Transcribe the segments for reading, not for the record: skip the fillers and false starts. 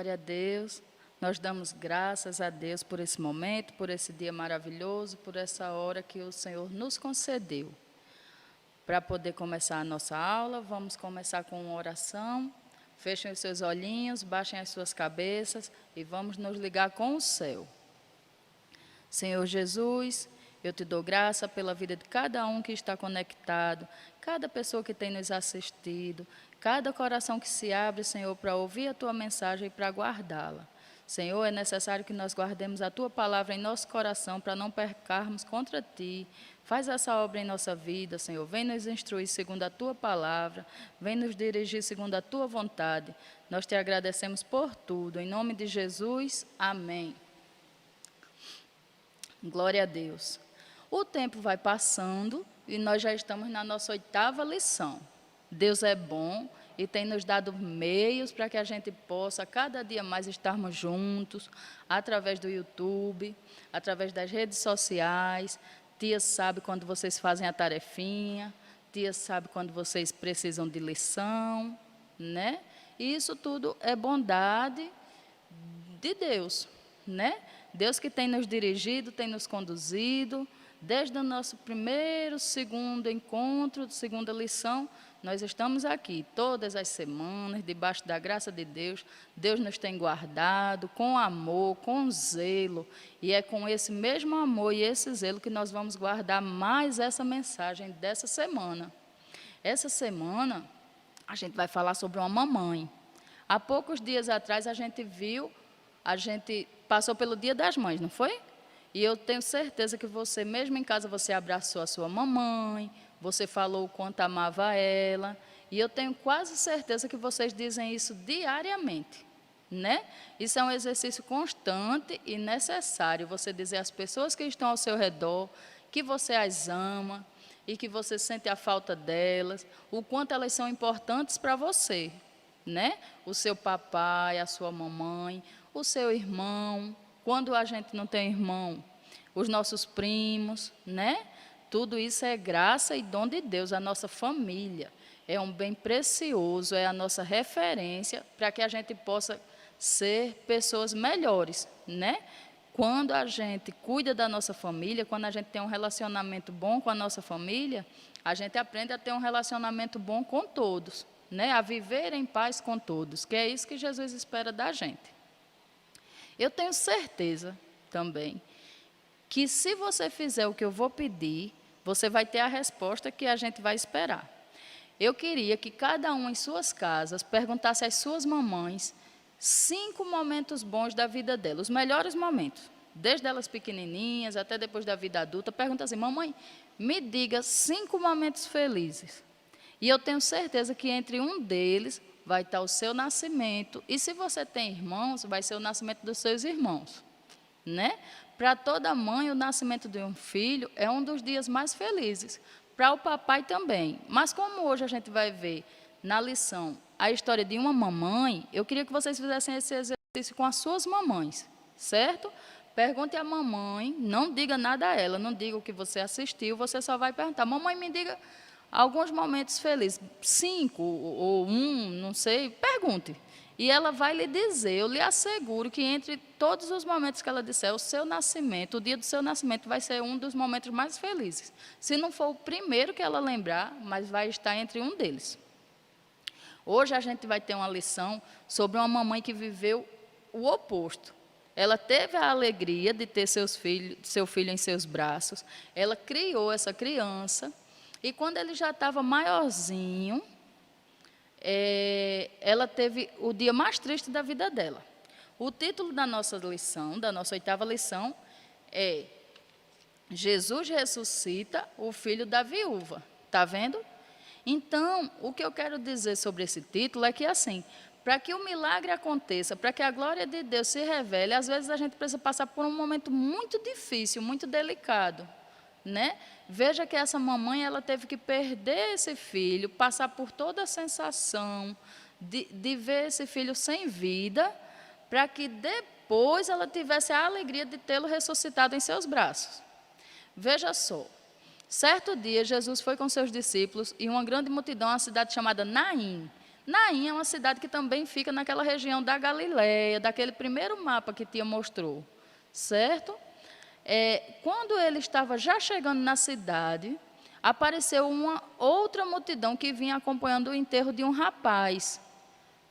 Glória a Deus. Nós damos graças a Deus por esse momento, por esse dia maravilhoso, por essa hora que o Senhor nos concedeu. Para poder começar a nossa aula, vamos começar com uma oração. Fechem os seus olhinhos, baixem as suas cabeças e vamos nos ligar com o céu. Senhor Jesus, eu te dou graça pela vida de cada um que está conectado, cada pessoa que tem nos assistido, cada coração que se abre, Senhor, para ouvir a Tua mensagem e para guardá-la. Senhor, é necessário que nós guardemos a Tua palavra em nosso coração para não pecarmos contra Ti. Faz essa obra em nossa vida, Senhor. Vem nos instruir segundo a Tua palavra, vem nos dirigir segundo a Tua vontade. Nós te agradecemos por tudo. Em nome de Jesus, amém. Glória a Deus. O tempo vai passando e nós já estamos na nossa 8ª lição. Deus é bom e tem nos dado meios para que a gente possa cada dia mais estarmos juntos, através do YouTube, através das redes sociais. Tia sabe quando vocês fazem a tarefinha, tia sabe quando vocês precisam de lição, né? E isso tudo é bondade de Deus, né? Deus que tem nos dirigido, tem nos conduzido, desde o nosso primeiro, segundo encontro, segunda lição, nós estamos aqui todas as semanas, debaixo da graça de Deus. Deus nos tem guardado com amor, com zelo, e é com esse mesmo amor e esse zelo que nós vamos guardar mais essa mensagem dessa semana. Essa semana, a gente vai falar sobre uma mamãe. Há poucos dias atrás, a gente passou pelo Dia das Mães, não foi? E eu tenho certeza que você, mesmo em casa, você abraçou a sua mamãe, você falou o quanto amava ela, e eu tenho quase certeza que vocês dizem isso diariamente, né? Isso é um exercício constante e necessário, você dizer às pessoas que estão ao seu redor que você as ama e que você sente a falta delas, o quanto elas são importantes para você, né? O seu papai, a sua mamãe, o seu irmão, quando a gente não tem irmão, os nossos primos, né? Tudo isso é graça e dom de Deus, a nossa família. É um bem precioso, é a nossa referência para que a gente possa ser pessoas melhores, né? Quando a gente cuida da nossa família, quando a gente tem um relacionamento bom com a nossa família, a gente aprende a ter um relacionamento bom com todos, né? A viver em paz com todos, que é isso que Jesus espera da gente. Eu tenho certeza também que se você fizer o que eu vou pedir, você vai ter a resposta que a gente vai esperar. Eu queria que cada um em suas casas perguntasse às suas mamães 5 momentos bons da vida delas, os melhores momentos, desde elas pequenininhas até depois da vida adulta. Pergunta assim: mamãe, me diga 5 momentos felizes. E eu tenho certeza que entre um deles vai estar o seu nascimento, e se você tem irmãos, vai ser o nascimento dos seus irmãos, né? Para toda mãe, o nascimento de um filho é um dos dias mais felizes, para o papai também. Mas como hoje a gente vai ver na lição a história de uma mamãe, eu queria que vocês fizessem esse exercício com as suas mamães, certo? Pergunte à mamãe, não diga nada a ela, não diga o que você assistiu, você só vai perguntar: mamãe, me diga alguns momentos felizes, 5 ou 1, não sei, pergunte. E ela vai lhe dizer, eu lhe asseguro que entre todos os momentos que ela disser, o seu nascimento, o dia do seu nascimento vai ser um dos momentos mais felizes. Se não for o primeiro que ela lembrar, mas vai estar entre um deles. Hoje a gente vai ter uma lição sobre uma mamãe que viveu o oposto. Ela teve a alegria de ter seu filho em seus braços, ela criou essa criança, e quando ele já estava maiorzinho, ela teve o dia mais triste da vida dela. O título da nossa lição, da nossa 8ª lição, é Jesus ressuscita o filho da viúva. Está vendo? Então, o que eu quero dizer sobre esse título é que, assim, para que o milagre aconteça, para que a glória de Deus se revele, às vezes a gente precisa passar por um momento muito difícil, muito delicado, né? Veja que essa mamãe, ela teve que perder esse filho, passar por toda a sensação de ver esse filho sem vida, para que depois ela tivesse a alegria de tê-lo ressuscitado em seus braços. Veja só, certo dia Jesus foi com seus discípulos e uma grande multidão a uma cidade chamada Naim. Naim é uma cidade que também fica naquela região da Galileia, daquele primeiro mapa que Tia mostrou, certo? Quando ele estava já chegando na cidade, apareceu uma outra multidão que vinha acompanhando o enterro de um rapaz.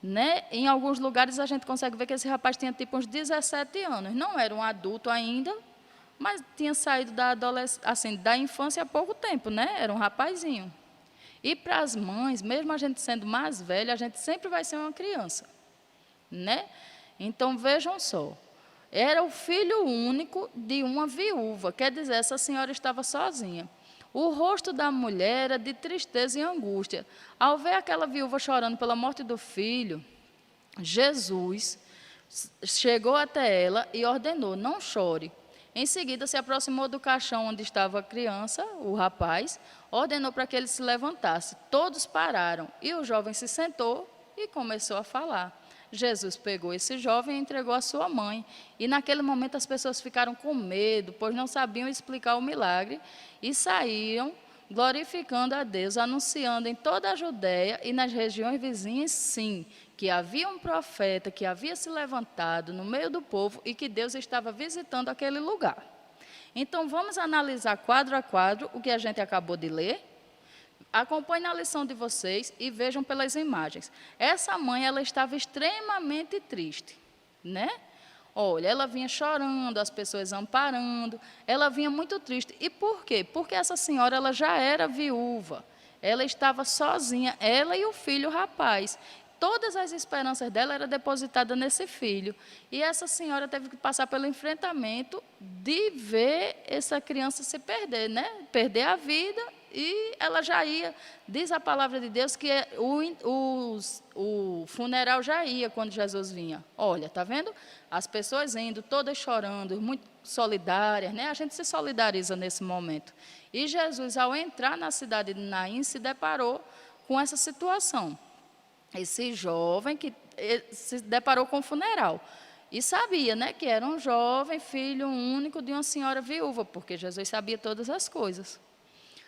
Né? Em alguns lugares a gente consegue ver que esse rapaz tinha tipo uns 17 anos. Não era um adulto ainda, mas tinha saído da infância há pouco tempo, né? Era um rapazinho. E para as mães, mesmo a gente sendo mais velha, a gente sempre vai ser uma criança, né? Então vejam só, era o filho único de uma viúva, quer dizer, essa senhora estava sozinha. O rosto da mulher era de tristeza e angústia. Ao ver aquela viúva chorando pela morte do filho, Jesus chegou até ela e ordenou: não chore. Em seguida, se aproximou do caixão onde estava a criança, o rapaz, ordenou para que ele se levantasse. Todos pararam e o jovem se sentou e começou a falar. Jesus pegou esse jovem e entregou à sua mãe. E naquele momento as pessoas ficaram com medo, pois não sabiam explicar o milagre, e saíram glorificando a Deus, anunciando em toda a Judéia e nas regiões vizinhas, sim, que havia um profeta que havia se levantado no meio do povo e que Deus estava visitando aquele lugar. Então, vamos analisar quadro a quadro o que a gente acabou de ler. Acompanhe a lição de vocês e vejam pelas imagens. Essa mãe, ela estava extremamente triste, né? Olha, ela vinha chorando, as pessoas amparando, ela vinha muito triste. E por quê? Porque essa senhora, ela já era viúva, ela estava sozinha, ela e o filho, o rapaz. Todas as esperanças dela eram depositadas nesse filho. E essa senhora teve que passar pelo enfrentamento de ver essa criança se perder, né? Perder a vida. E ela já ia, diz a palavra de Deus, que o funeral já ia quando Jesus vinha. Olha, está vendo? As pessoas indo, todas chorando, muito solidárias, né? A gente se solidariza nesse momento. E Jesus, ao entrar na cidade de Naim, se deparou com essa situação. Esse jovem que se deparou com o funeral. E sabia, né, que era um jovem, filho único de uma senhora viúva, porque Jesus sabia todas as coisas.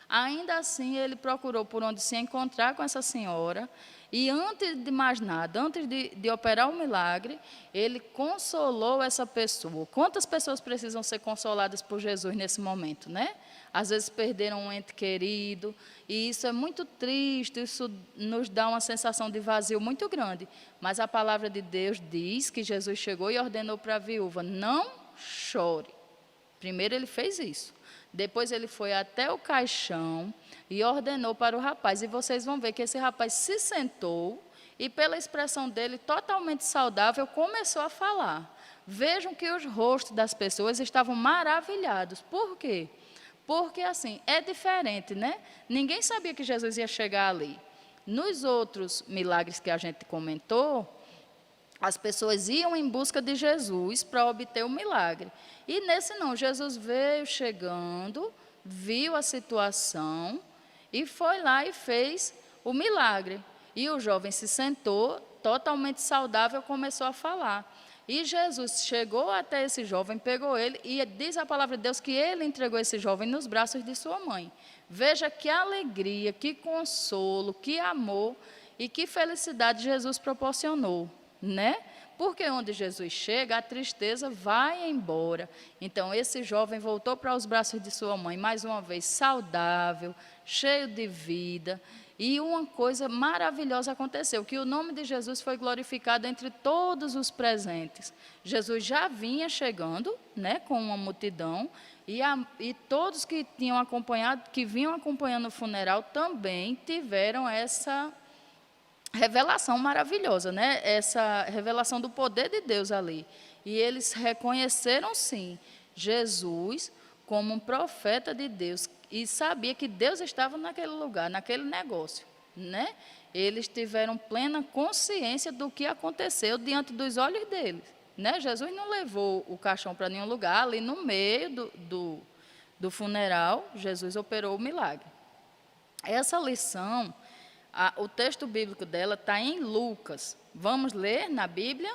Ainda assim, ele procurou por onde se encontrar com essa senhora e, antes de mais nada, antes de operar o milagre, ele consolou essa pessoa. Quantas pessoas precisam ser consoladas por Jesus nesse momento, né? Às vezes perderam um ente querido, e isso é muito triste, isso nos dá uma sensação de vazio muito grande. Mas a palavra de Deus diz que Jesus chegou e ordenou para a viúva: não chore. Primeiro ele fez isso. Depois ele foi até o caixão e ordenou para o rapaz. E vocês vão ver que esse rapaz se sentou e, pela expressão dele, totalmente saudável, começou a falar. Vejam que os rostos das pessoas estavam maravilhados. Por quê? Porque, assim, é diferente, né? Ninguém sabia que Jesus ia chegar ali. Nos outros milagres que a gente comentou, as pessoas iam em busca de Jesus para obter o milagre. E nesse não, Jesus veio chegando, viu a situação e foi lá e fez o milagre. E o jovem se sentou, totalmente saudável, começou a falar. E Jesus chegou até esse jovem, pegou ele e diz a palavra de Deus que ele entregou esse jovem nos braços de sua mãe. Veja que alegria, que consolo, que amor e que felicidade Jesus proporcionou, né? Porque onde Jesus chega, a tristeza vai embora. Então, esse jovem voltou para os braços de sua mãe, mais uma vez, saudável, cheio de vida. E uma coisa maravilhosa aconteceu, que o nome de Jesus foi glorificado entre todos os presentes. Jesus já vinha chegando, né, com uma multidão, e todos que tinham acompanhado, que vinham acompanhando o funeral, também tiveram essa revelação maravilhosa, né? Essa revelação do poder de Deus ali. E eles reconheceram, sim, Jesus como um profeta de Deus e sabia que Deus estava naquele lugar, naquele negócio, né? Eles tiveram plena consciência do que aconteceu diante dos olhos deles, né? Jesus não levou o caixão para nenhum lugar, ali no meio do funeral, Jesus operou o milagre. Essa lição, o texto bíblico dela está em Lucas. Vamos ler na Bíblia?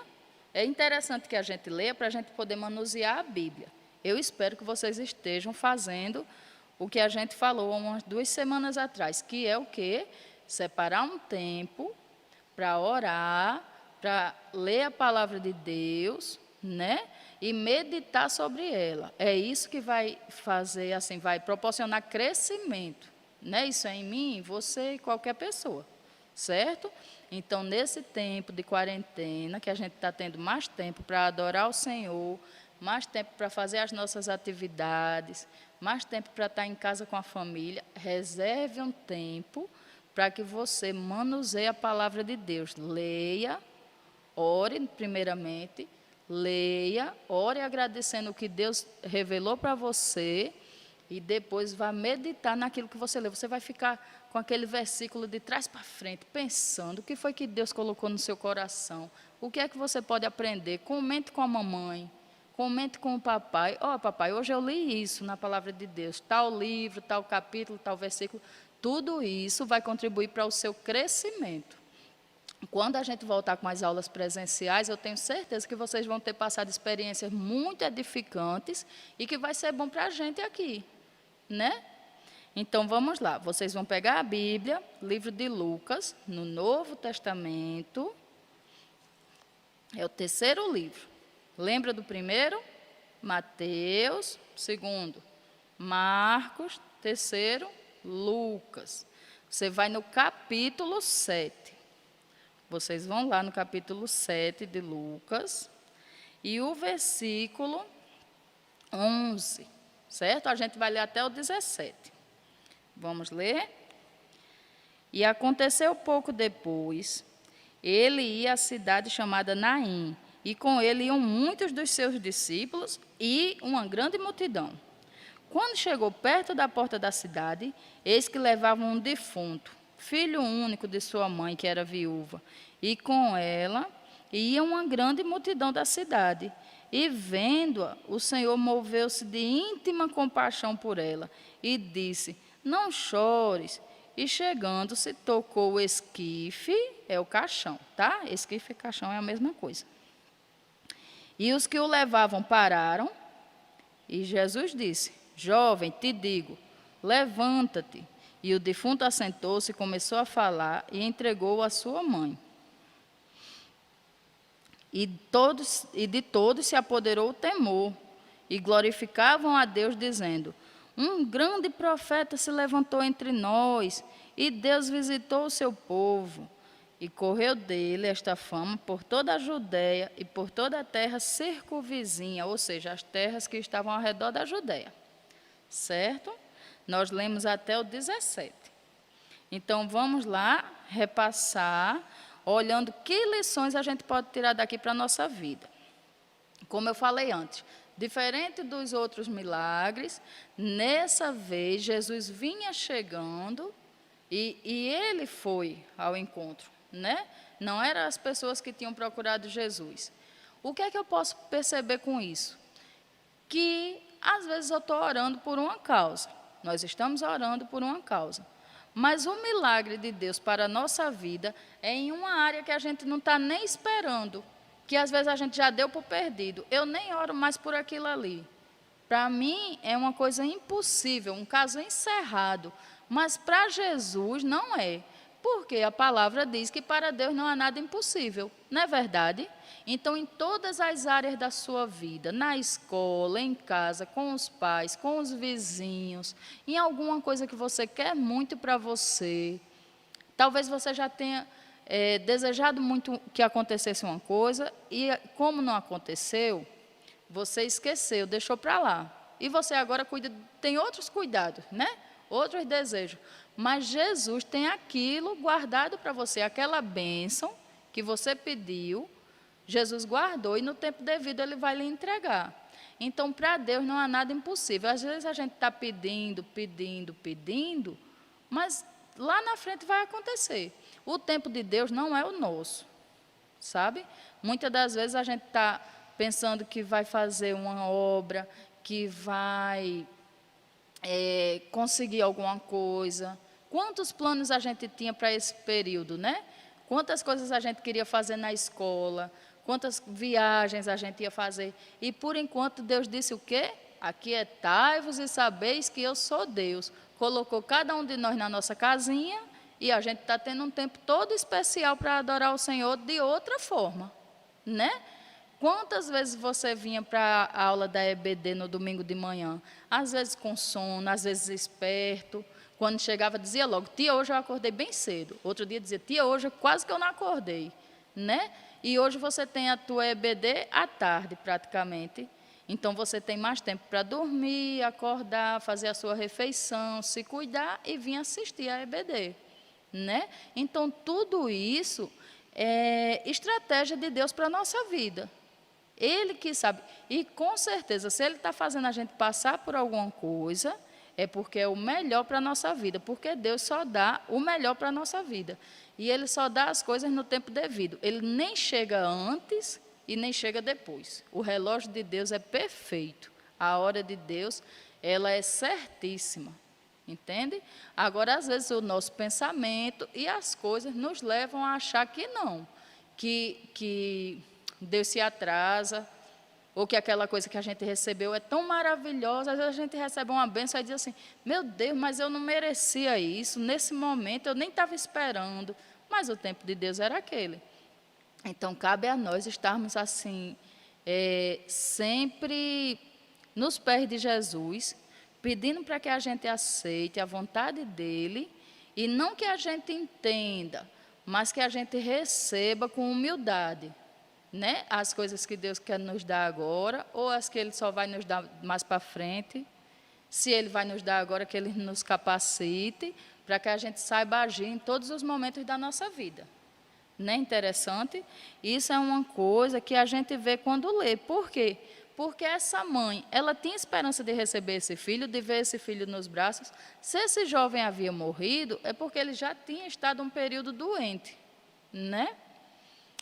É interessante que a gente leia para a gente poder manusear a Bíblia. Eu espero que vocês estejam fazendo o que a gente falou há umas 2 semanas atrás, que é o quê? Separar um tempo para orar, para ler a palavra de Deus, né? E meditar sobre ela. É isso que vai fazer, assim, vai proporcionar crescimento, né? Isso é em mim, em você e qualquer pessoa, certo? Então, nesse tempo de quarentena, que a gente está tendo mais tempo para adorar o Senhor, mais tempo para fazer as nossas atividades, mais tempo para estar em casa com a família, reserve um tempo para que você manuseie a palavra de Deus. Leia, ore primeiramente, leia, ore agradecendo o que Deus revelou para você e depois vá meditar naquilo que você leu. Você vai ficar com aquele versículo de trás para frente, pensando o que foi que Deus colocou no seu coração, o que é que você pode aprender. Comente com a mamãe, comente com o papai. Ó, papai, hoje eu li isso na palavra de Deus, tal livro, tal capítulo, tal versículo. Tudo isso vai contribuir para o seu crescimento. Quando a gente voltar com as aulas presenciais, eu tenho certeza que vocês vão ter passado experiências muito edificantes e que vai ser bom para a gente aqui, né? Então, vamos lá. Vocês vão pegar a Bíblia, livro de Lucas, no Novo Testamento. É o terceiro livro. Lembra do primeiro? Mateus. Segundo, Marcos. Terceiro, Lucas. Você vai no capítulo 7. Vocês vão lá no capítulo 7 de Lucas, e o versículo 11, certo? A gente vai ler até o 17. Vamos ler? E aconteceu pouco depois, ele ia à cidade chamada Naim, e com ele iam muitos dos seus discípulos e uma grande multidão. Quando chegou perto da porta da cidade, eis que levavam um defunto, filho único de sua mãe, que era viúva, e com ela ia uma grande multidão da cidade. E vendo-a, o Senhor moveu-se de íntima compaixão por ela e disse: não chores. E chegando-se, tocou o esquife, é o caixão, tá? Esquife e caixão é a mesma coisa. E os que o levavam pararam, e Jesus disse: jovem, te digo, levanta-te. E o defunto assentou-se, começou a falar e entregou-o à sua mãe. E de todos se apoderou o temor, e glorificavam a Deus, dizendo: um grande profeta se levantou entre nós, e Deus visitou o seu povo. E correu dele esta fama por toda a Judéia e por toda a terra circunvizinha, ou seja, as terras que estavam ao redor da Judéia. Certo? Nós lemos até o 17. Então, vamos lá repassar, olhando que lições a gente pode tirar daqui para a nossa vida. Como eu falei antes, diferente dos outros milagres, nessa vez Jesus vinha chegando e ele foi ao encontro, né? Não eram as pessoas que tinham procurado Jesus. O que é que eu posso perceber com isso? Que às vezes eu estou orando por uma causa, nós estamos orando por uma causa, mas o milagre de Deus para a nossa vida é em uma área que a gente não está nem esperando, que às vezes a gente já deu por perdido. Eu nem oro mais por aquilo ali. Para mim é uma coisa impossível, um caso encerrado, mas para Jesus não é, porque a palavra diz que para Deus não há nada impossível, não é verdade? Então, em todas as áreas da sua vida, na escola, em casa, com os pais, com os vizinhos, em alguma coisa que você quer muito para você, talvez você já tenha desejado muito que acontecesse uma coisa e, como não aconteceu, você esqueceu, deixou para lá. E você agora tem outros cuidados, né? Outros desejos. Mas Jesus tem aquilo guardado para você, aquela bênção que você pediu, Jesus guardou e no tempo devido Ele vai lhe entregar. Então, para Deus não há nada impossível. Às vezes a gente está pedindo, mas lá na frente vai acontecer. O tempo de Deus não é o nosso, sabe? Muitas das vezes a gente está pensando que vai fazer uma obra, que vai conseguir alguma coisa. Quantos planos a gente tinha para esse período, né? Quantas coisas a gente queria fazer na escola, quantas viagens a gente ia fazer. E, por enquanto, Deus disse o quê? Aquietai-vos e sabeis que eu sou Deus. Colocou cada um de nós na nossa casinha E a gente está tendo um tempo todo especial para adorar o Senhor de outra forma, né? Quantas vezes você vinha para a aula da EBD no domingo de manhã? Às vezes com sono, às vezes esperto. Quando chegava, dizia logo, tia, hoje eu acordei bem cedo. Outro dia dizia, tia, hoje quase que eu não acordei, né? E hoje você tem a tua EBD à tarde, praticamente. Então, você tem mais tempo para dormir, acordar, fazer a sua refeição, se cuidar e vir assistir a EBD, né? Então, tudo isso é estratégia de Deus para a nossa vida. Ele que sabe. E, com certeza, se Ele está fazendo a gente passar por alguma coisa, é porque é o melhor para a nossa vida, porque Deus só dá o melhor para a nossa vida. E Ele só dá as coisas no tempo devido. Ele nem chega antes e nem chega depois. O relógio de Deus é perfeito. A hora de Deus, ela é certíssima. Entende? Agora, às vezes, o nosso pensamento e as coisas nos levam a achar que não, que Deus se atrasa, ou que aquela coisa que a gente recebeu é tão maravilhosa. Às vezes a gente recebe uma bênção e diz assim, meu Deus, mas eu não merecia isso, nesse momento eu nem estava esperando, mas o tempo de Deus era aquele. Então, cabe a nós estarmos assim, sempre nos pés de Jesus, pedindo para que a gente aceite a vontade dEle, e não que a gente entenda, mas que a gente receba com humildade, né? As coisas que Deus quer nos dar agora, ou as que Ele só vai nos dar mais para frente. Se Ele vai nos dar agora, que Ele nos capacite, para que a gente saiba agir em todos os momentos da nossa vida. Não é interessante? Isso é uma coisa que a gente vê quando lê. Por quê? Porque essa mãe, ela tinha esperança de receber esse filho, de ver esse filho nos braços. Se esse jovem havia morrido, é porque ele já tinha estado um período doente, né?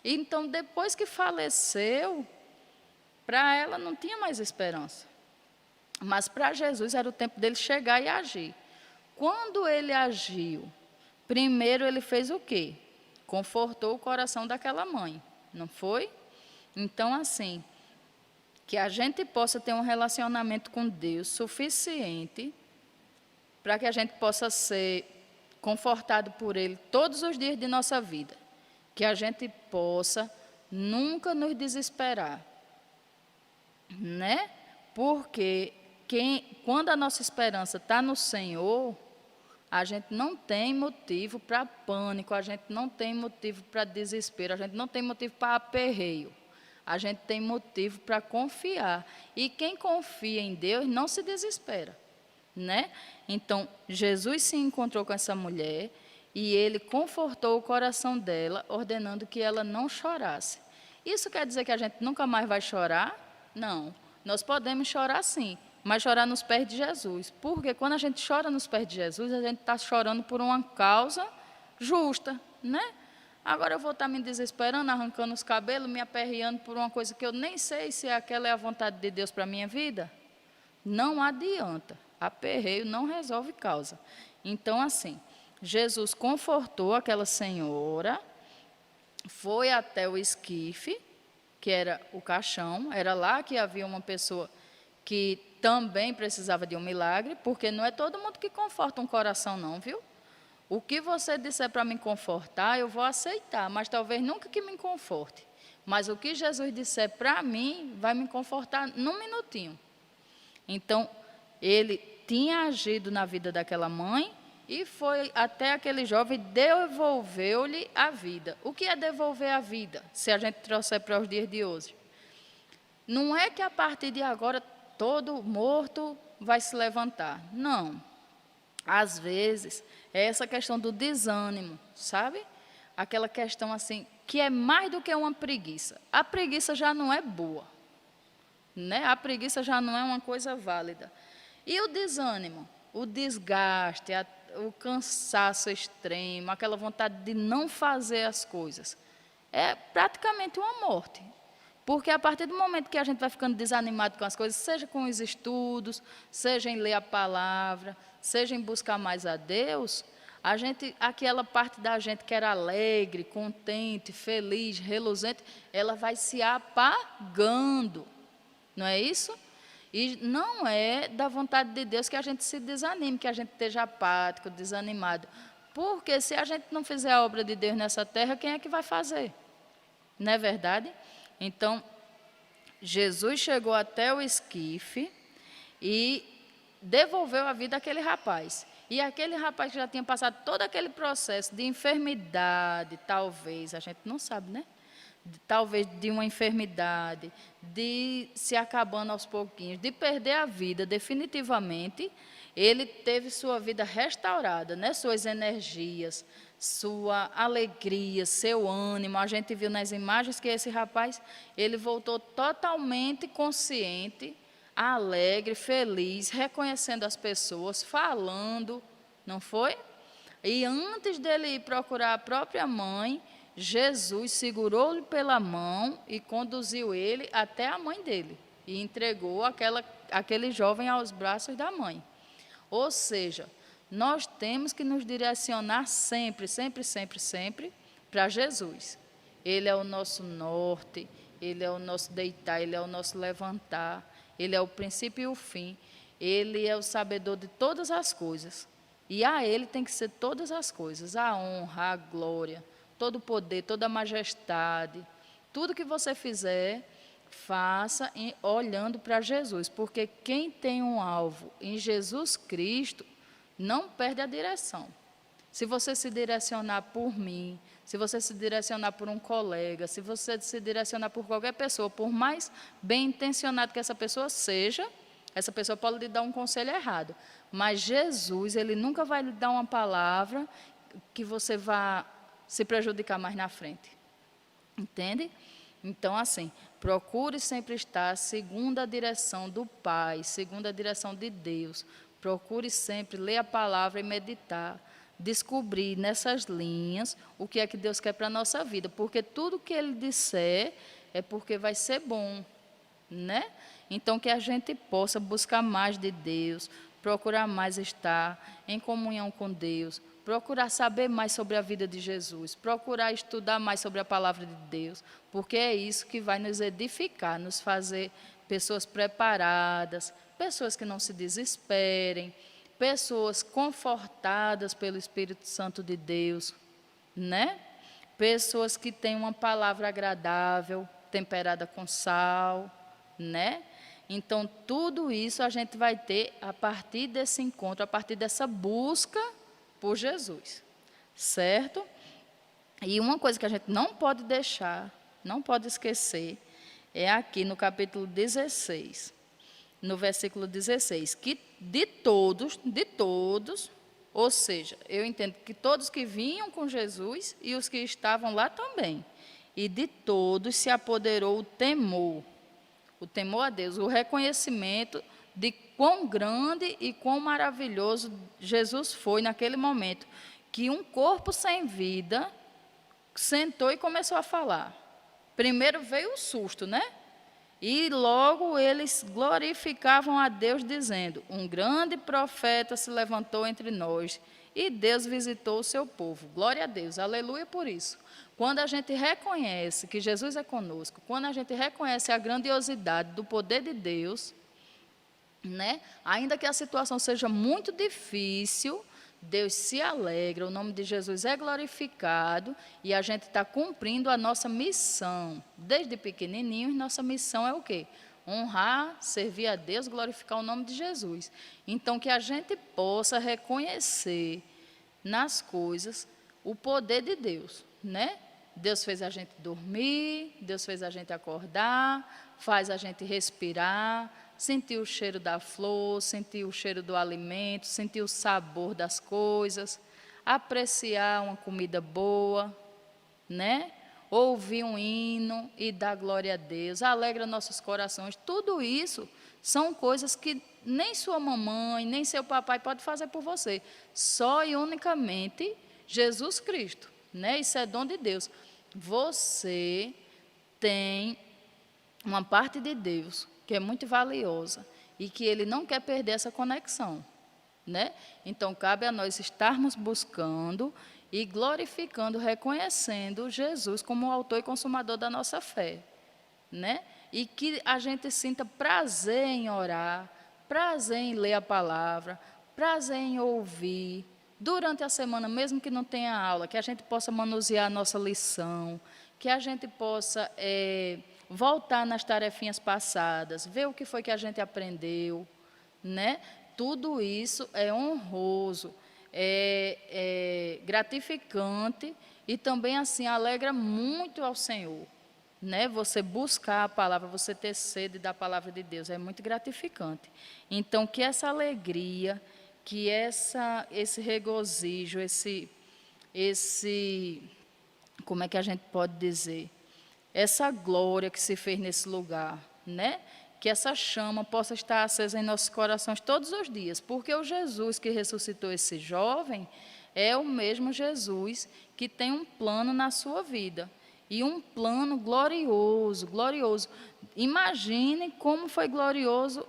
Então, depois que faleceu, para ela não tinha mais esperança. Mas para Jesus era o tempo dele chegar e agir. Quando ele agiu, primeiro ele fez o quê? Confortou o coração daquela mãe, não foi? Então, assim, que a gente possa ter um relacionamento com Deus suficiente para que a gente possa ser confortado por Ele todos os dias de nossa vida. Que a gente possa nunca nos desesperar, né? Porque quando a nossa esperança está no Senhor, a gente não tem motivo para pânico, a gente não tem motivo para desespero, a gente não tem motivo para aperreio. A gente tem motivo para confiar. E quem confia em Deus não se desespera, né? Então, Jesus se encontrou com essa mulher e Ele confortou o coração dela, ordenando que ela não chorasse. Isso quer dizer que a gente nunca mais vai chorar? Não. Nós podemos chorar sim, mas chorar nos pés de Jesus. Porque quando a gente chora nos pés de Jesus, a gente está chorando por uma causa justa, né? Agora eu vou estar me desesperando, arrancando os cabelos, me aperreando por uma coisa que eu nem sei se aquela é a vontade de Deus para a minha vida? Não adianta. Aperreio não resolve causa. Então, assim, Jesus confortou aquela senhora, foi até o esquife, que era o caixão, era lá que havia uma pessoa que também precisava de um milagre, porque não é todo mundo que conforta um coração não, viu? O que você disser para me confortar, eu vou aceitar, mas talvez nunca que me conforte. Mas o que Jesus disser para mim, vai me confortar num minutinho. Então, ele tinha agido na vida daquela mãe e foi até aquele jovem, devolveu-lhe a vida. O que é devolver a vida, se a gente trouxer para os dias de hoje? Não é que a partir de agora todo morto vai se levantar. Não. Às vezes, é essa questão do desânimo, sabe? Aquela questão assim, que é mais do que uma preguiça. A preguiça já não é boa, né? A preguiça já não é uma coisa válida. E o desânimo? O desgaste, o cansaço extremo, aquela vontade de não fazer as coisas. É praticamente uma morte. Porque a partir do momento que a gente vai ficando desanimado com as coisas, seja com os estudos, seja em ler a palavra, seja em buscar mais a Deus, a gente, aquela parte da gente que era alegre, contente, feliz, reluzente, ela vai se apagando. Não é isso? E não é da vontade de Deus que a gente se desanime, que a gente esteja apático, desanimado. Porque se a gente não fizer a obra de Deus nessa terra, quem é que vai fazer? Não é verdade? Então, Jesus chegou até o esquife e devolveu a vida àquele rapaz. E aquele rapaz que já tinha passado todo aquele processo de enfermidade, talvez, a gente não sabe, né? Talvez de uma enfermidade, de se acabando aos pouquinhos, de perder a vida definitivamente, ele teve sua vida restaurada, né? Suas energias, sua alegria, seu ânimo. A gente viu nas imagens que esse rapaz, ele voltou totalmente consciente, alegre, feliz, reconhecendo as pessoas, falando, não foi? E antes dele ir procurar a própria mãe, Jesus segurou-lhe pela mão e conduziu ele até a mãe dele e entregou aquele jovem aos braços da mãe. Ou seja, nós temos que nos direcionar sempre, sempre, sempre, sempre para Jesus. Ele é o nosso norte, Ele é o nosso deitar, Ele é o nosso levantar, Ele é o princípio e o fim, Ele é o sabedor de todas as coisas. E a Ele tem que ser todas as coisas, a honra, a glória, todo o poder, toda a majestade. Tudo que você fizer, faça olhando para Jesus, porque quem tem um alvo em Jesus Cristo, não perde a direção. Se você se direcionar por mim, se você se direcionar por um colega, se você se direcionar por qualquer pessoa, por mais bem intencionado que essa pessoa seja, essa pessoa pode lhe dar um conselho errado. Mas Jesus, Ele nunca vai lhe dar uma palavra que você vá se prejudicar mais na frente. Entende? Então, assim, procure sempre estar segundo a direção do Pai, segundo a direção de Deus. Procure sempre ler a palavra e meditar. Descobrir nessas linhas o que é que Deus quer para a nossa vida. Porque tudo que Ele disser é porque vai ser bom, né? Então, que a gente possa buscar mais de Deus, procurar mais estar em comunhão com Deus, procurar saber mais sobre a vida de Jesus, procurar estudar mais sobre a palavra de Deus, porque é isso que vai nos edificar, nos fazer pessoas preparadas, pessoas que não se desesperem, pessoas confortadas pelo Espírito Santo de Deus, né? Pessoas que têm uma palavra agradável, temperada com sal, né? Então, tudo isso a gente vai ter a partir desse encontro, a partir dessa busca por Jesus, certo? E uma coisa que a gente não pode deixar, não pode esquecer, é aqui no capítulo 16, no versículo 16, que de todos, ou seja, eu entendo que todos que vinham com Jesus e os que estavam lá também, e de todos se apoderou o temor a Deus, o reconhecimento de quão grande e quão maravilhoso Jesus foi naquele momento, que um corpo sem vida sentou e começou a falar. Primeiro veio o susto, né? E logo eles glorificavam a Deus, dizendo: um grande profeta se levantou entre nós, e Deus visitou o seu povo. Glória a Deus, aleluia por isso. Quando a gente reconhece que Jesus é conosco, quando a gente reconhece a grandiosidade do poder de Deus, né? Ainda que a situação seja muito difícil, Deus se alegra, o nome de Jesus é glorificado e a gente está cumprindo a nossa missão. Desde pequenininhos, nossa missão é o quê? Honrar, servir a Deus, glorificar o nome de Jesus. Então, que a gente possa reconhecer nas coisas o poder de Deus, né? Deus fez a gente dormir, Deus fez a gente acordar, faz a gente respirar, sentir o cheiro da flor, sentir o cheiro do alimento, sentir o sabor das coisas, apreciar uma comida boa, né? Ouvir um hino e dar glória a Deus, alegra nossos corações. Tudo isso são coisas que nem sua mamãe, nem seu papai pode fazer por você. Só e unicamente Jesus Cristo, né? Isso é dom de Deus. Você tem uma parte de Deus que é muito valiosa e que Ele não quer perder essa conexão, né? Então, cabe a nós estarmos buscando e glorificando, reconhecendo Jesus como o autor e consumador da nossa fé, né? E que a gente sinta prazer em orar, prazer em ler a palavra, prazer em ouvir, durante a semana, mesmo que não tenha aula, que a gente possa manusear a nossa lição, que a gente possa voltar nas tarefinhas passadas, ver o que foi que a gente aprendeu, né? Tudo isso é honroso, é gratificante e também assim alegra muito ao Senhor, né? Você buscar a palavra, você ter sede da palavra de Deus, é muito gratificante. Então, que essa alegria, que esse regozijo, como é que a gente pode dizer? Essa glória que se fez nesse lugar, né? Que essa chama possa estar acesa em nossos corações todos os dias, porque o Jesus que ressuscitou esse jovem é o mesmo Jesus que tem um plano na sua vida, e um plano glorioso, glorioso. Imagine como foi glorioso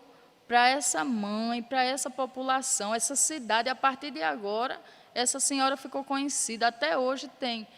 para essa mãe, para essa população, essa cidade. A partir de agora, essa senhora ficou conhecida, até hoje tem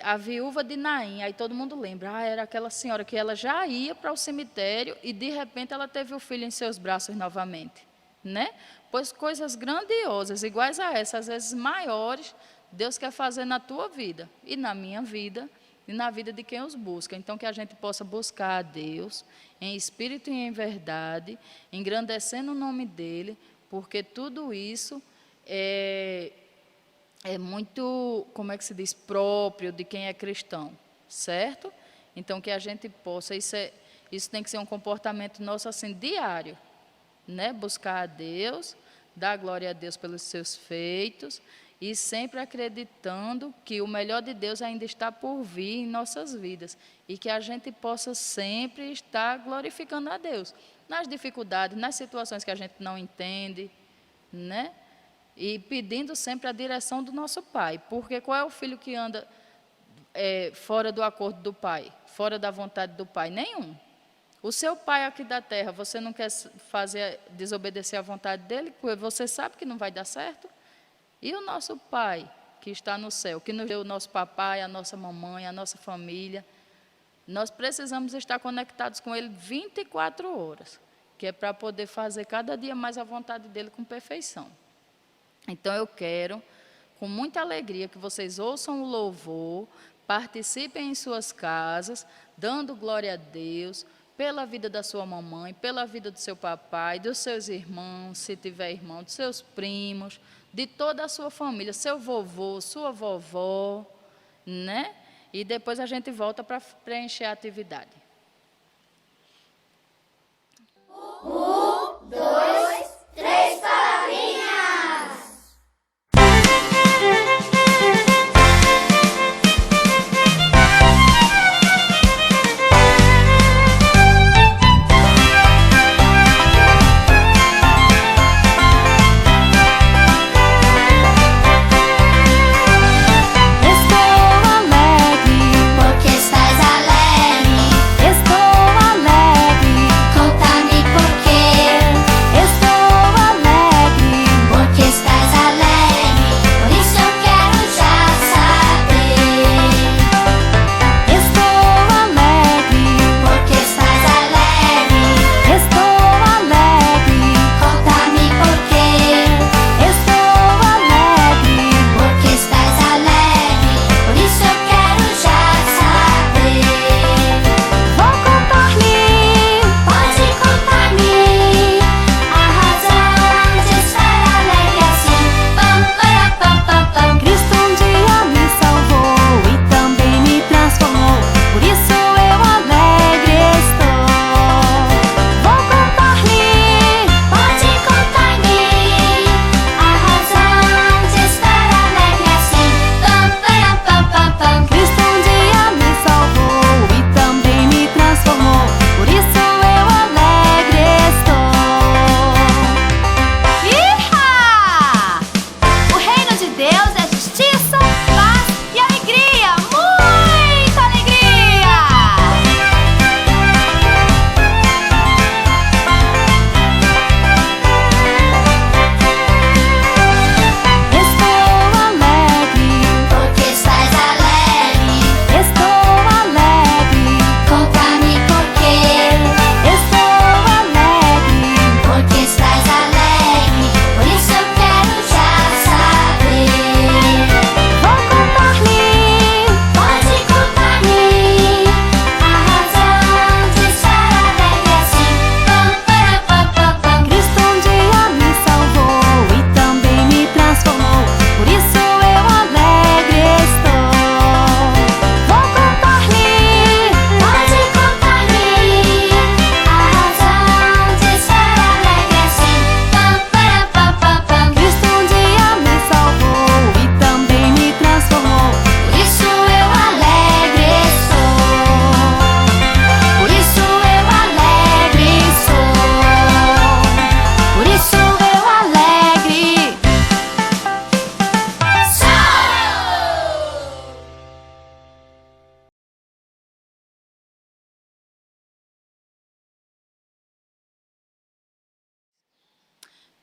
a viúva de Naim, aí todo mundo lembra, era aquela senhora que ela já ia para o cemitério e de repente ela teve o filho em seus braços novamente, né? Pois coisas grandiosas, iguais a essa, às vezes maiores, Deus quer fazer na tua vida e na minha vida e na vida de quem os busca. Então, que a gente possa buscar a Deus em espírito e em verdade, engrandecendo o nome dEle, porque tudo isso é muito, como é que se diz, próprio de quem é cristão, certo? Então, que a gente possa, isso tem que ser um comportamento nosso assim, diário, né? Buscar a Deus, dar glória a Deus pelos seus feitos e sempre acreditando que o melhor de Deus ainda está por vir em nossas vidas e que a gente possa sempre estar glorificando a Deus nas dificuldades, nas situações que a gente não entende, né? E pedindo sempre a direção do nosso Pai, porque qual é o filho que anda fora do acordo do Pai, fora da vontade do Pai? Nenhum. O seu pai aqui da terra, você não quer desobedecer à vontade dele, porque você sabe que não vai dar certo? E o nosso Pai, que está no céu, que nos deu o nosso papai, a nossa mamãe, a nossa família, nós precisamos estar conectados com Ele 24 horas, que é para poder fazer cada dia mais a vontade dEle com perfeição. Então, eu quero, com muita alegria, que vocês ouçam o louvor, participem em suas casas, dando glória a Deus, pela vida da sua mamãe, pela vida do seu papai, dos seus irmãos, se tiver irmão, dos seus primos, de toda a sua família, seu vovô, sua vovó, né? E depois a gente volta para preencher a atividade. 1, 2, 3, palavrinhas! Estou alegre, porque estás alegre.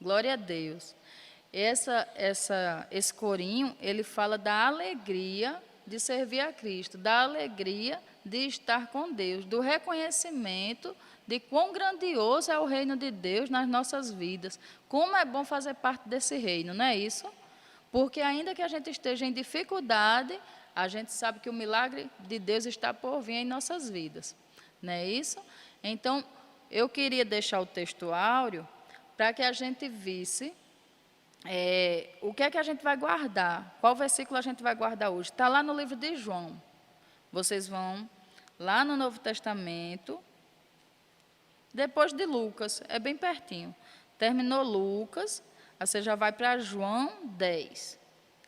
Glória a Deus. Esse corinho, ele fala da alegria de servir a Cristo, da alegria de estar com Deus, do reconhecimento de quão grandioso é o reino de Deus nas nossas vidas. Como é bom fazer parte desse reino, não é isso? Porque ainda que a gente esteja em dificuldade, a gente sabe que o milagre de Deus está por vir em nossas vidas, não é isso? Então, eu queria deixar o texto áureo para que a gente visse o que é que a gente vai guardar, qual versículo a gente vai guardar hoje. Está lá no livro de João. Vocês vão lá no Novo Testamento, depois de Lucas, é bem pertinho. Terminou Lucas, você já vai para João 10,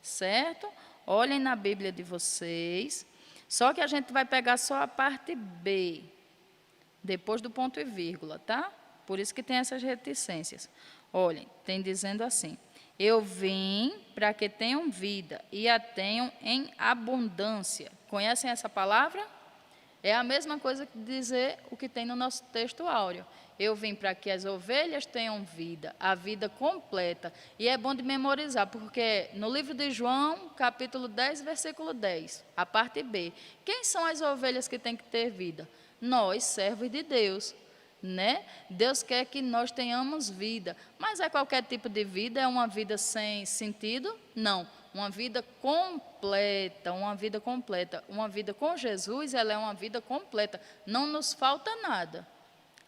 certo? Olhem na Bíblia de vocês. Só que a gente vai pegar só a parte B, depois do ponto e vírgula, tá? Por isso que tem essas reticências. Olhem, tem dizendo assim: eu vim para que tenham vida e a tenham em abundância. Conhecem essa palavra? É a mesma coisa que dizer o que tem no nosso texto áureo. Eu vim para que as ovelhas tenham vida, a vida completa. E é bom de memorizar, porque no livro de João, capítulo 10, versículo 10, a parte B. Quem são as ovelhas que têm que ter vida? Nós, servos de Deus, né? Deus quer que nós tenhamos vida. Mas é qualquer tipo de vida? É uma vida sem sentido? Não. Uma vida completa, uma vida completa. Uma vida com Jesus, ela é uma vida completa. Não nos falta nada.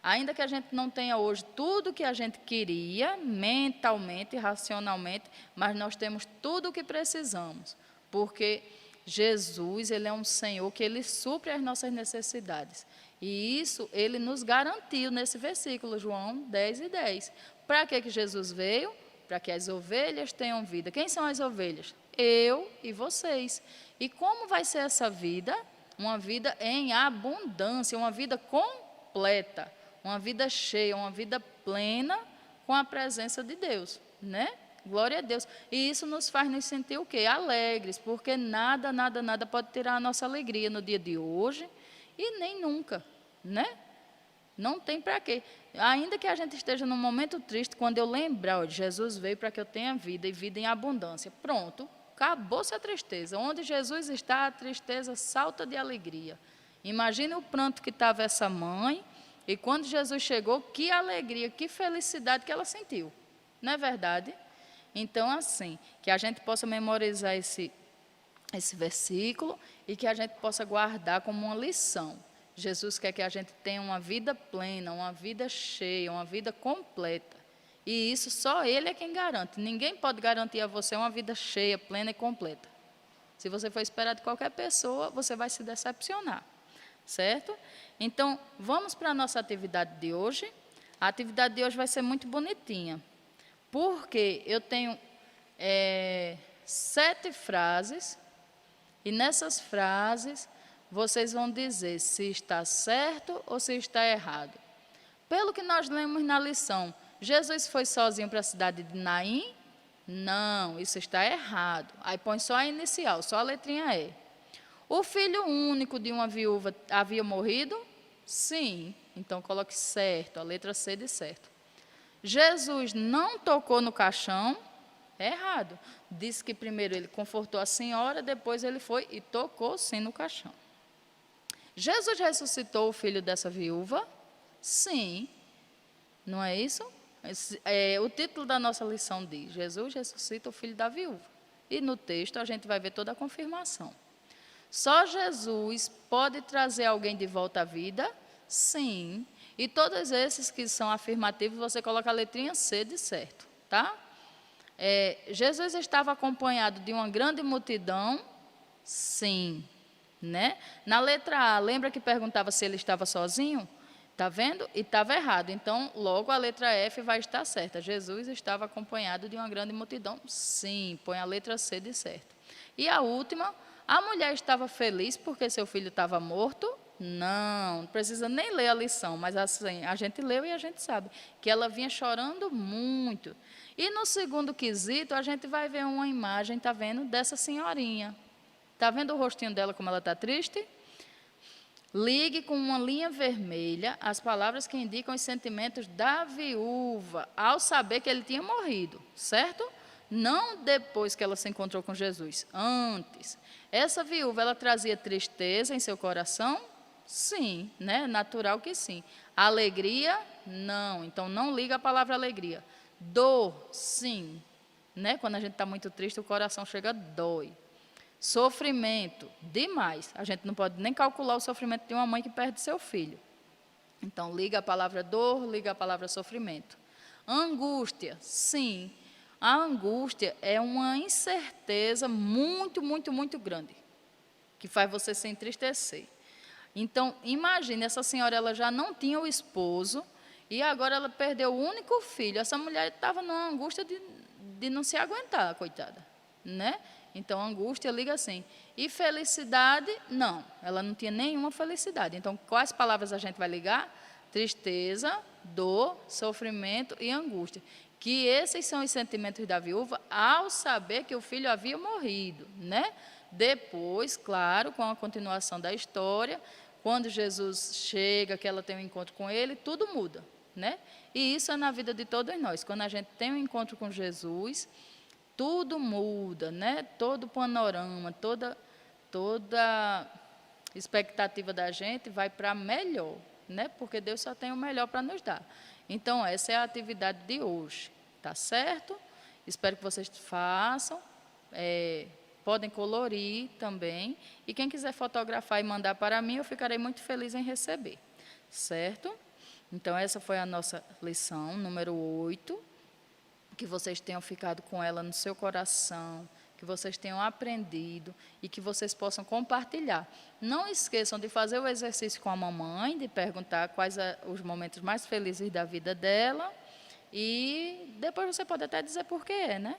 Ainda que a gente não tenha hoje tudo que a gente queria, mentalmente, racionalmente, mas nós temos tudo o que precisamos. Porque Jesus, ele é um Senhor que ele supre as nossas necessidades. E isso ele nos garantiu nesse versículo, João 10 e 10. Para que Jesus veio? Para que as ovelhas tenham vida. Quem são as ovelhas? Eu e vocês. E como vai ser essa vida? Uma vida em abundância, uma vida completa, uma vida cheia, uma vida plena com a presença de Deus, né? Glória a Deus. E isso nos faz nos sentir o quê? Alegres, porque nada, nada, nada pode tirar a nossa alegria no dia de hoje e nem nunca, né? Não tem para quê. Ainda que a gente esteja num momento triste, quando eu lembrar, ó, Jesus veio para que eu tenha vida e vida em abundância. Pronto, acabou-se a tristeza. Onde Jesus está, a tristeza salta de alegria. Imagine o pranto que estava essa mãe, e quando Jesus chegou, que alegria, que felicidade que ela sentiu. Não é verdade? Então, assim, que a gente possa memorizar esse versículo e que a gente possa guardar como uma lição. Jesus quer que a gente tenha uma vida plena, uma vida cheia, uma vida completa. E isso só Ele é quem garante. Ninguém pode garantir a você uma vida cheia, plena e completa. Se você for esperar de qualquer pessoa, você vai se decepcionar. Certo? Então, vamos para a nossa atividade de hoje. A atividade de hoje vai ser muito bonitinha. Porque eu tenho 7 frases. E nessas frases, vocês vão dizer se está certo ou se está errado. Pelo que nós lemos na lição, Jesus foi sozinho para a cidade de Naim? Não, isso está errado. Aí põe só a inicial, só a letrinha E. O filho único de uma viúva havia morrido? Sim, então coloque certo, a letra C de certo. Jesus não tocou no caixão? Errado. Disse que primeiro ele confortou a senhora, depois ele foi e tocou sim no caixão. Jesus ressuscitou o filho dessa viúva? Sim. Não é isso? O título da nossa lição diz: Jesus ressuscita o filho da viúva. E no texto a gente vai ver toda a confirmação. Só Jesus pode trazer alguém de volta à vida? Sim. E todos esses que são afirmativos, você coloca a letrinha C de certo, tá? Jesus estava acompanhado de uma grande multidão? Sim. Né? Na letra A, lembra que perguntava se ele estava sozinho? Está vendo? E estava errado. Então, logo a letra F vai estar certa. Jesus estava acompanhado de uma grande multidão? Sim. Põe a letra C de certo. E a última, a mulher estava feliz porque seu filho estava morto? Não precisa nem ler a lição, mas assim, a gente leu e a gente sabe que ela vinha chorando muito. E no segundo quesito, a gente vai ver uma imagem, está vendo, dessa senhorinha. Está vendo o rostinho dela como ela está triste? Ligue com uma linha vermelha as palavras que indicam os sentimentos da viúva ao saber que ele tinha morrido, certo? Não depois que ela se encontrou com Jesus, antes. Essa viúva, ela trazia tristeza em seu coração? Sim, né? Natural que sim. Alegria? Não. Então, não liga a palavra alegria. Dor? Sim. Né? Quando a gente está muito triste, o coração chega dói. Sofrimento? Demais. A gente não pode nem calcular o sofrimento de uma mãe que perde seu filho. Então, liga a palavra dor, liga a palavra sofrimento. Angústia? Sim. A angústia é uma incerteza muito, muito, muito grande, que faz você se entristecer. Então, imagine, essa senhora ela já não tinha o esposo e agora ela perdeu o único filho. Essa mulher estava numa angústia de não se aguentar, coitada, né? Então, angústia liga assim. E felicidade, não, ela não tinha nenhuma felicidade. Então, quais palavras a gente vai ligar? Tristeza, dor, sofrimento e angústia. Que esses são os sentimentos da viúva ao saber que o filho havia morrido, né? Depois, claro, com a continuação da história, quando Jesus chega, que ela tem um encontro com ele, tudo muda, né? E isso é na vida de todos nós. Quando a gente tem um encontro com Jesus, tudo muda, né? Todo o panorama, toda expectativa da gente vai para melhor, né? Porque Deus só tem o melhor para nos dar. Então, essa é a atividade de hoje, tá certo? Espero que vocês façam. Podem colorir também. E quem quiser fotografar e mandar para mim, eu ficarei muito feliz em receber, certo? Então, essa foi a nossa lição número 8. Que vocês tenham ficado com ela no seu coração, que vocês tenham aprendido e que vocês possam compartilhar. Não esqueçam de fazer o exercício com a mamãe, de perguntar quais os momentos mais felizes da vida dela e depois você pode até dizer por quê, né?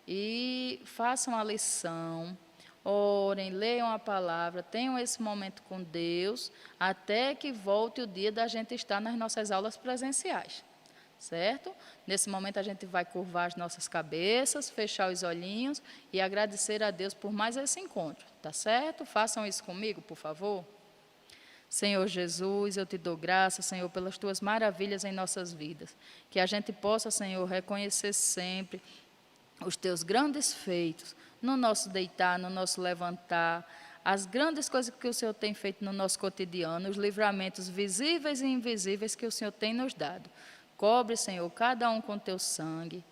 E façam a lição, orem, leiam a palavra, tenham esse momento com Deus, até que volte o dia da gente estar nas nossas aulas presenciais. Certo? Nesse momento a gente vai curvar as nossas cabeças, fechar os olhinhos e agradecer a Deus por mais esse encontro, tá certo? Façam isso comigo, por favor. Senhor Jesus, eu te dou graça, Senhor, pelas tuas maravilhas em nossas vidas. Que a gente possa, Senhor, reconhecer sempre os teus grandes feitos no nosso deitar, no nosso levantar, as grandes coisas que o Senhor tem feito no nosso cotidiano, os livramentos visíveis e invisíveis que o Senhor tem nos dado. Cobre, Senhor, cada um com teu sangue.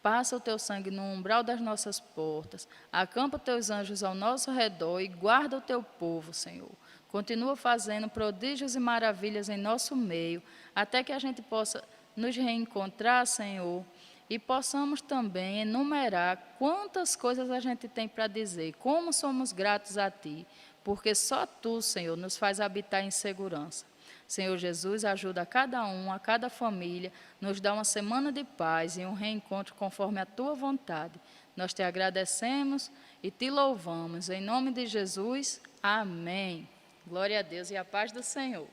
Passa o teu sangue no umbral das nossas portas. Acampa teus anjos ao nosso redor e guarda o teu povo, Senhor. Continua fazendo prodígios e maravilhas em nosso meio, até que a gente possa nos reencontrar, Senhor, e possamos também enumerar quantas coisas a gente tem para dizer, como somos gratos a Ti, porque só Tu, Senhor, nos faz habitar em segurança. Senhor Jesus, ajuda a cada um, a cada família, nos dá uma semana de paz e um reencontro conforme a Tua vontade. Nós te agradecemos e te louvamos. Em nome de Jesus, amém. Glória a Deus e a paz do Senhor.